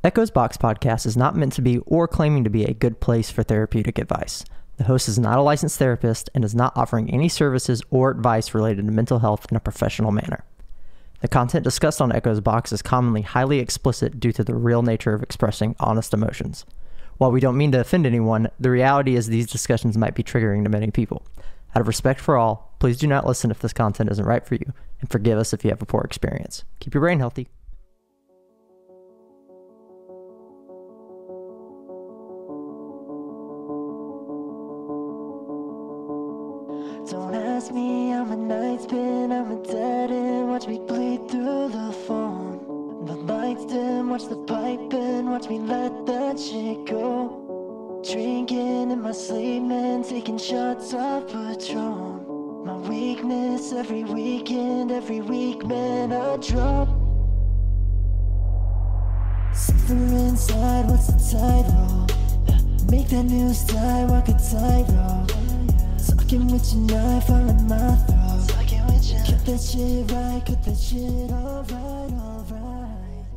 Echo's Box Podcast is not meant to be or claiming to be a good place for therapeutic advice. The host is not a licensed therapist and is not offering any services or advice related to mental health in a professional manner. The content discussed on Echo's Box is commonly highly explicit due to the real nature of expressing honest emotions. While we don't mean to offend anyone, the reality is these discussions might be triggering to many people. Out of respect for all, please do not listen if this content isn't right for you, and forgive us if you have a poor experience. Keep your brain healthy. Don't ask me, I'm a nightspin, I'm a dead end. Watch me bleed through the phone. The lights dim, watch the pipe and watch me let that shit go. Drinking in my sleep, man, taking shots of Patron. My weakness every weekend, every week, man, I drop. Something inside, what's the tightrope? Make that news die, walk a tightrope. Sucking with your knife all in my throat. Cut that shit right, cut that shit alright.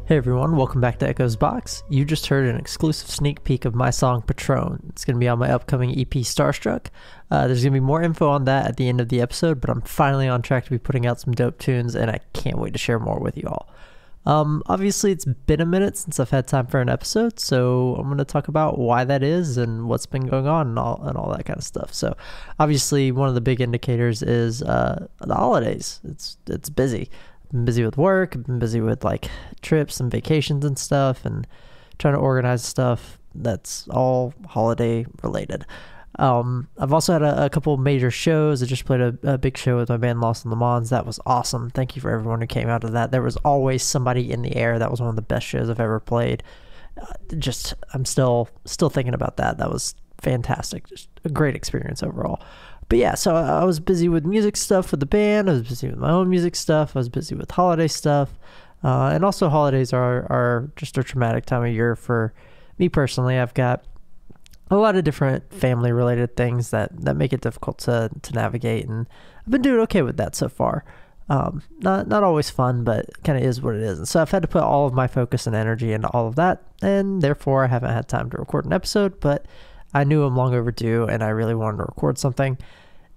Hey everyone, welcome back to Echo's Box. You just heard an exclusive sneak peek of my song Patron. It's going to be on my upcoming EP Starstruck. There's going to be more info on that at the end of the episode, but I'm finally on track to be putting out some dope tunes and I can't wait to share more with you all. Obviously it's been a minute since I've had time for an episode, so I'm going to talk about why that is and what's been going on and all that kind of stuff. So obviously one of the big indicators is the holidays. It's busy. I've been busy with work, I've been busy with like trips and vacations and stuff and trying to organize stuff that's all holiday related. I've also had a couple of major shows. I just played a big show with my band Lost in Le Mans. That was awesome. Thank you for everyone who came out to that. There was always somebody in the air. That was one of the best shows I've ever played. I'm still thinking about that. That was fantastic. Just a great experience overall. But yeah, so I was busy with music stuff with the band. I was busy with my own music stuff. I was busy with holiday stuff. And also holidays are just a traumatic time of year for me personally. I've got a lot of different family related things that make it difficult to navigate, and I've been doing okay with that so far. Not always fun, but kind of is what it is. And so I've had to put all of my focus and energy into all of that, and therefore I haven't had time to record an episode, but I knew I'm long overdue and I really wanted to record something.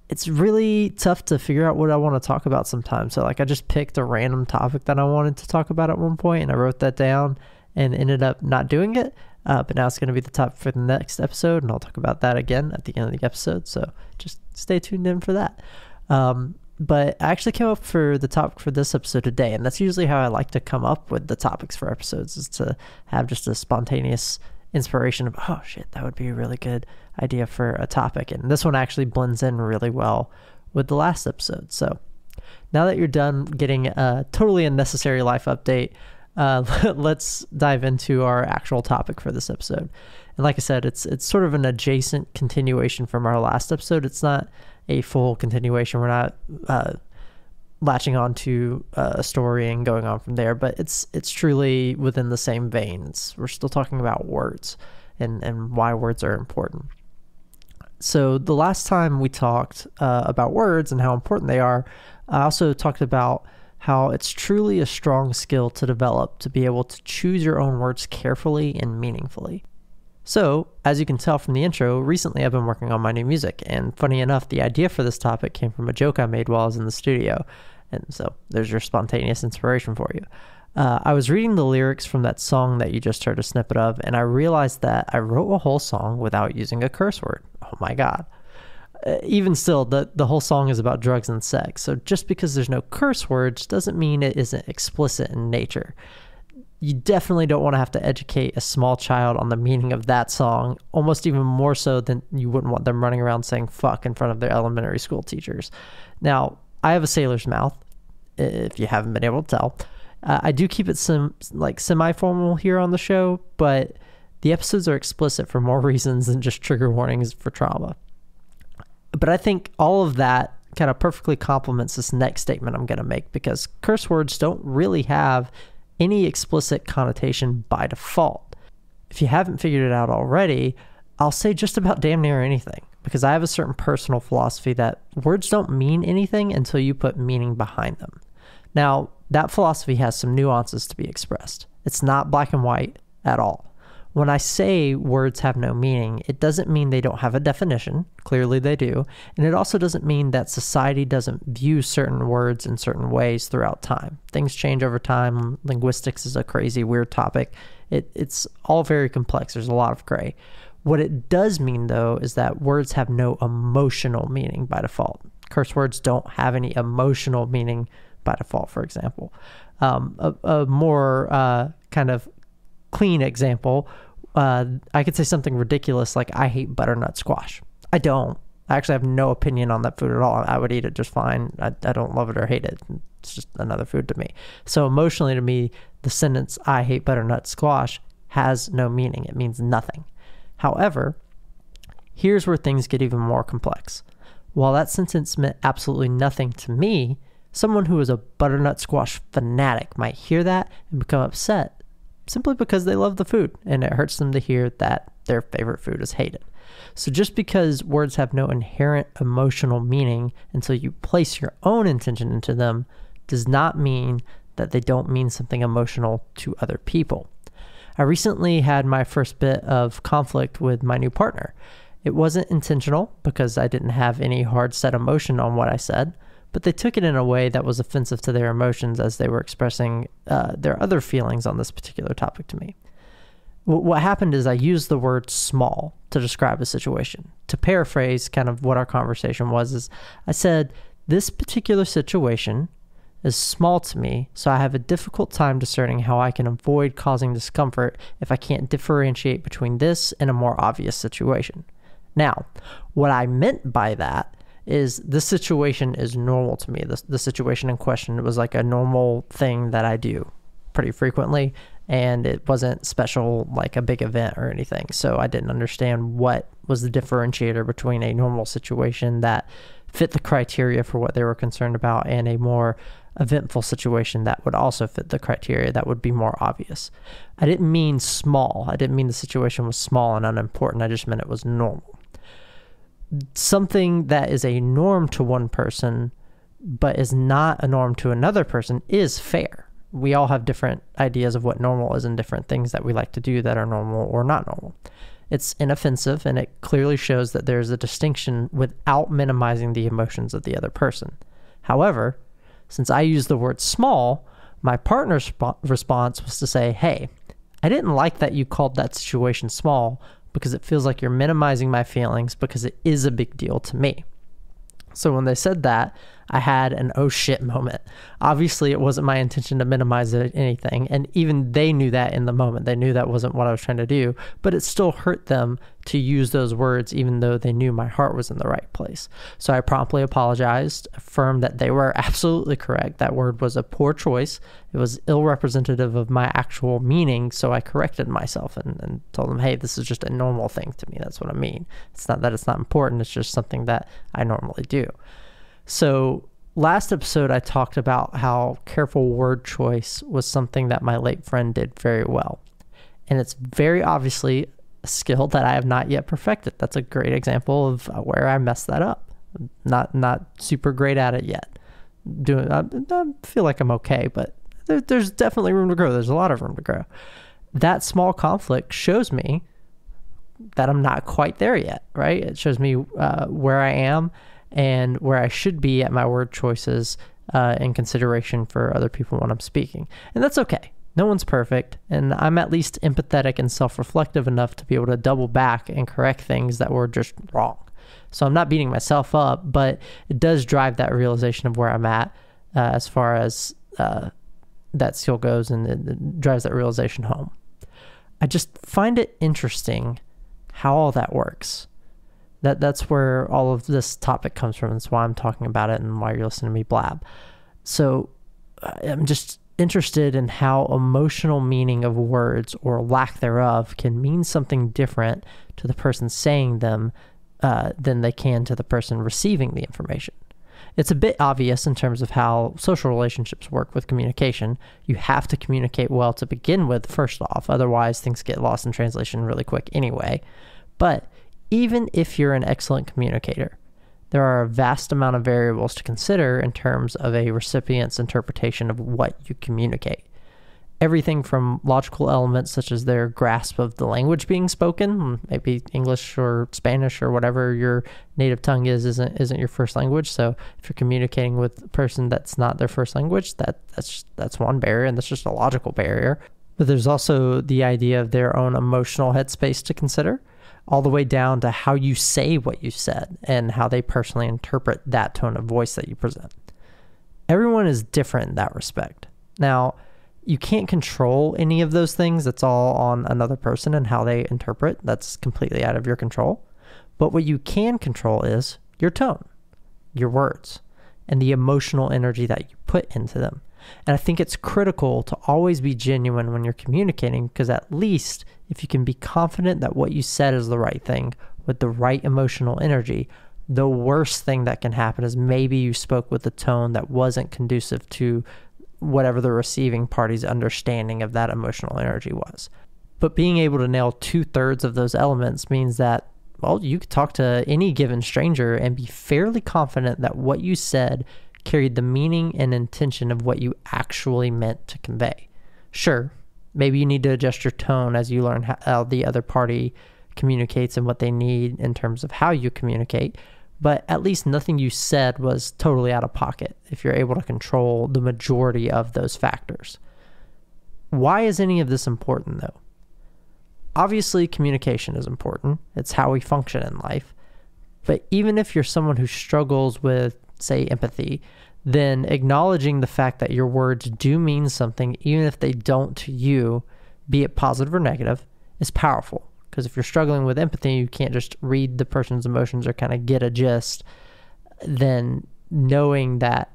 It's really tough to figure out what I want to talk about sometimes. So like I just picked a random topic that I wanted to talk about at one point and I wrote that down and ended up not doing it. But now it's going to be the topic for the next episode, and I'll talk about that again at the end of the episode, so just stay tuned in for that. But I actually came up for the topic for this episode today, and that's usually how I like to come up with the topics for episodes, is to have just a spontaneous inspiration of, oh shit, that would be a really good idea for a topic. And this one actually blends in really well with the last episode. So now that you're done getting a totally unnecessary life update, let's dive into our actual topic for this episode. And like I said, it's sort of an adjacent continuation from our last episode. It's not a full continuation. We're not latching on to a story and going on from there, but it's truly within the same veins. We're still talking about words and why words are important. So the last time we talked about words and how important they are, I also talked about how it's truly a strong skill to develop to be able to choose your own words carefully and meaningfully. So, as you can tell from the intro, recently I've been working on my new music, and funny enough, the idea for this topic came from a joke I made while I was in the studio, and so there's your spontaneous inspiration for you. I was reading the lyrics from that song that you just heard a snippet of, and I realized that I wrote a whole song without using a curse word. Oh my god. Even still, the whole song is about drugs and sex, so just because there's no curse words doesn't mean it isn't explicit in nature. You definitely don't want to have to educate a small child on the meaning of that song, almost even more so than you wouldn't want them running around saying fuck in front of their elementary school teachers. Now, I have a sailor's mouth, if you haven't been able to tell. I do keep it semi-formal here on the show, but the episodes are explicit for more reasons than just trigger warnings for trauma. But I think all of that kind of perfectly complements this next statement I'm going to make, because curse words don't really have any explicit connotation by default. If you haven't figured it out already, I'll say just about damn near anything, because I have a certain personal philosophy that words don't mean anything until you put meaning behind them. Now, that philosophy has some nuances to be expressed. It's not black and white. at all. When I say words have no meaning, it doesn't mean they don't have a definition. Clearly they do. And it also doesn't mean that society doesn't view certain words in certain ways throughout time. Things change over time. Linguistics is a crazy, weird topic. It's all very complex. There's a lot of gray. What it does mean, though, is that words have no emotional meaning by default. Curse words don't have any emotional meaning by default, for example. A more kind of clean example, I could say something ridiculous like, I hate butternut squash. I don't. I actually have no opinion on that food at all. I would eat it just fine. I don't love it or hate it. It's just another food to me. So emotionally to me, the sentence, I hate butternut squash, has no meaning. It means nothing. However, here's where things get even more complex. While that sentence meant absolutely nothing to me, someone who is a butternut squash fanatic might hear that and become upset simply because they love the food, and it hurts them to hear that their favorite food is hated. So just because words have no inherent emotional meaning until you place your own intention into them does not mean that they don't mean something emotional to other people. I recently had my first bit of conflict with my new partner. It wasn't intentional because I didn't have any hard set emotion on what I said, but they took it in a way that was offensive to their emotions as they were expressing their other feelings on this particular topic to me. What happened is I used the word small to describe a situation. To paraphrase kind of what our conversation was, is I said, this particular situation is small to me, so I have a difficult time discerning how I can avoid causing discomfort if I can't differentiate between this and a more obvious situation. Now, what I meant by that is this situation is normal to me. The situation in question was like a normal thing that I do pretty frequently, and it wasn't special like a big event or anything. So I didn't understand what was the differentiator between a normal situation that fit the criteria for what they were concerned about and a more eventful situation that would also fit the criteria that would be more obvious. I didn't mean small. I didn't mean the situation was small and unimportant. I just meant it was normal. Something that is a norm to one person but is not a norm to another person is fair. We all have different ideas of what normal is and different things that we like to do that are normal or not normal. It's inoffensive, and it clearly shows that there's a distinction without minimizing the emotions of the other person. However, since I used the word small, my partner's response was to say, hey, I didn't like that you called that situation small because it feels like you're minimizing my feelings because it is a big deal to me. So when they said that, I had an oh shit moment. Obviously, it wasn't my intention to minimize anything, and even they knew that in the moment. They knew that wasn't what I was trying to do, but it still hurt them to use those words even though they knew my heart was in the right place. So I promptly apologized, affirmed that they were absolutely correct. That word was a poor choice. It was ill-representative of my actual meaning, so I corrected myself and told them, hey, this is just a normal thing to me. That's what I mean. It's not that it's not important. It's just something that I normally do. So last episode, I talked about how careful word choice was something that my late friend did very well. And it's very obviously a skill that I have not yet perfected. That's a great example of where I messed that up. Not super great at it yet. I feel like I'm okay, but there's definitely room to grow. There's a lot of room to grow. That small conflict shows me that I'm not quite there yet, right? It shows me where I am and where I should be at my word choices in consideration for other people when I'm speaking. And that's okay. No one's perfect, and I'm at least empathetic and self-reflective enough to be able to double back and correct things that were just wrong. So I'm not beating myself up, but it does drive that realization of where I'm at as far as that skill goes, and it drives that realization home. I just find it interesting how all that works. That's where all of this topic comes from. That's why I'm talking about it and why you're listening to me blab. So I'm just interested in how emotional meaning of words or lack thereof can mean something different to the person saying them than they can to the person receiving the information. It's a bit obvious in terms of how social relationships work with communication. You have to communicate well to begin with, first off, otherwise things get lost in translation really quick anyway. But even if you're an excellent communicator, there are a vast amount of variables to consider in terms of a recipient's interpretation of what you communicate. everything from logical elements such as their grasp of the language being spoken, maybe English or Spanish or whatever your native tongue isn't your first language. So if you're communicating with a person that's not their first language, that's one barrier, and that's just a logical barrier. But there's also the idea of their own emotional headspace to consider, all the way down to how you say what you said and how they personally interpret that tone of voice that you present. Everyone is different in that respect. Now, you can't control any of those things. That's all on another person and how they interpret. That's completely out of your control. But what you can control is your tone, your words, and the emotional energy that you put into them. And I think it's critical to always be genuine when you're communicating, because at least if you can be confident that what you said is the right thing with the right emotional energy, the worst thing that can happen is maybe you spoke with a tone that wasn't conducive to whatever the receiving party's understanding of that emotional energy was. But being able to nail 2/3 of those elements means that, well, you could talk to any given stranger and be fairly confident that what you said carried the meaning and intention of what you actually meant to convey. Sure, maybe you need to adjust your tone as you learn how the other party communicates and what they need in terms of how you communicate, but at least nothing you said was totally out of pocket if you're able to control the majority of those factors. Why is any of this important, though? Obviously, communication is important. It's how we function in life. But even if you're someone who struggles with, say, empathy, then acknowledging the fact that your words do mean something, even if they don't to you, be it positive or negative, is powerful. Because if you're struggling with empathy, you can't just read the person's emotions or kind of get a gist. Then knowing that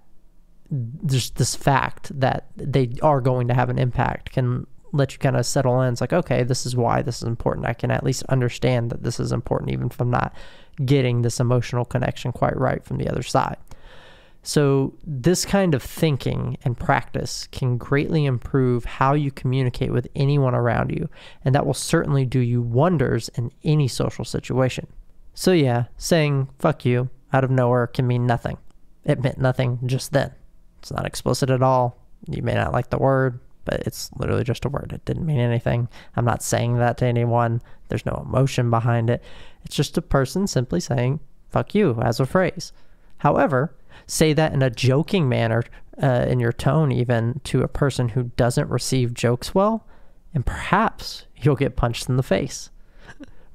there's this fact that they are going to have an impact can let you kind of settle in. It's like, okay, this is why this is important. I can at least understand that this is important, even if I'm not getting this emotional connection quite right from the other side. So this kind of thinking and practice can greatly improve how you communicate with anyone around you, and that will certainly do you wonders in any social situation. So yeah, saying fuck you out of nowhere can mean nothing. It meant nothing just then. It's not explicit at all. You may not like the word, but it's literally just a word. It didn't mean anything. I'm not saying that to anyone. There's no emotion behind it. It's just a person simply saying fuck you as a phrase. However, say that in a joking manner, in your tone even, to a person who doesn't receive jokes well, and perhaps you'll get punched in the face,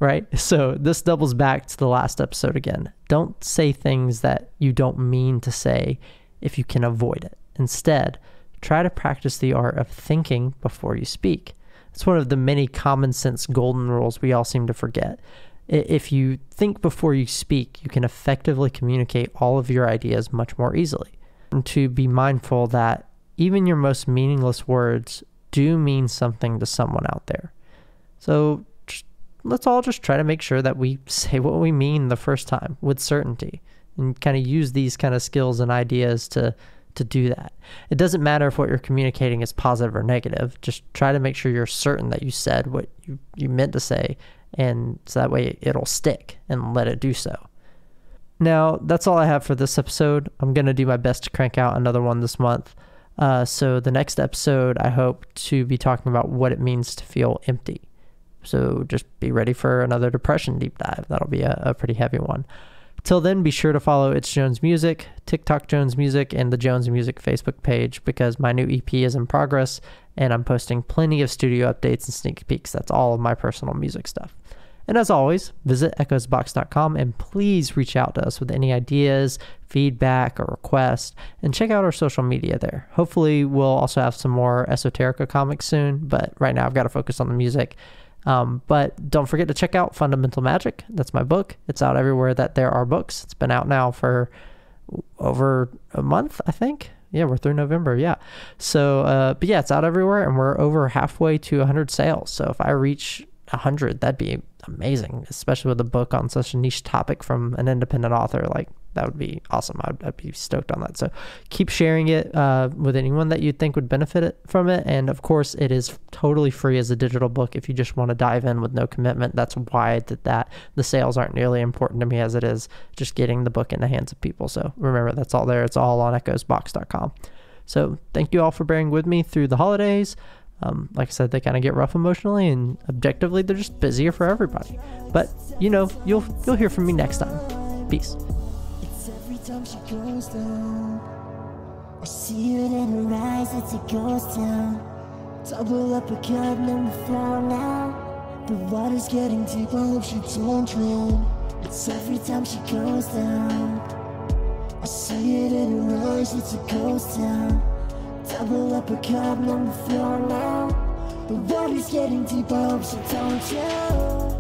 right? So this doubles back to the last episode again. Don't say things that you don't mean to say if you can avoid it. Instead, try to practice the art of thinking before you speak. It's one of the many common sense golden rules we all seem to forget. If you think before you speak, you can effectively communicate all of your ideas much more easily. And to be mindful that even your most meaningless words do mean something to someone out there. So let's all just try to make sure that we say what we mean the first time with certainty, and kind of use these kind of skills and ideas to do that. It doesn't matter if what you're communicating is positive or negative. Just try to make sure you're certain that you said what you meant to say, and so that way it'll stick, and let it do so. Now, that's all I have for this episode. I'm going to do my best to crank out another one this month. So the next episode, I hope to be talking about what it means to feel empty. So just be ready for another depression deep dive. That'll be a pretty heavy one. Till then, be sure to follow It's Jones Music, TikTok Jones Music, and the Jones Music Facebook page, because my new EP is in progress and I'm posting plenty of studio updates and sneak peeks. That's all of my personal music stuff. And as always, visit echoesbox.com and please reach out to us with any ideas, feedback, or requests, and check out our social media there. Hopefully, we'll also have some more Esoterica comics soon, but right now I've got to focus on the music. But don't forget to check out Fundamental Magic. That's my book. It's out everywhere that there are books. It's been out now for over a month, I think. Yeah, we're through November. Yeah. So, but yeah, it's out everywhere, and we're over halfway to 100 sales. So if I reach 100, that'd be amazing, especially with a book on such a niche topic from an independent author. Like, that would be awesome. I'd be stoked on that. So keep sharing it with anyone that you think would benefit from it. And of course, it is totally free as a digital book if you just want to dive in with no commitment. That's why the sales aren't nearly important to me as it is just getting the book in the hands of people. So remember, that's all there. It's all on echoesbox.com. So thank you all for bearing with me through the holidays. Like I said, they kind of get rough emotionally, and objectively, they're just busier for everybody. But, you know, you'll hear from me next time. Peace. It's every time she goes down. I see it in her eyes, it's a ghost town. Double up a cup on the floor now. The water's getting deep, I hope she don't drown. It's every time she goes down. I see it in her eyes, it's a ghost town. Double up a cup on the floor now. The water's getting deep, I hope she don't drown.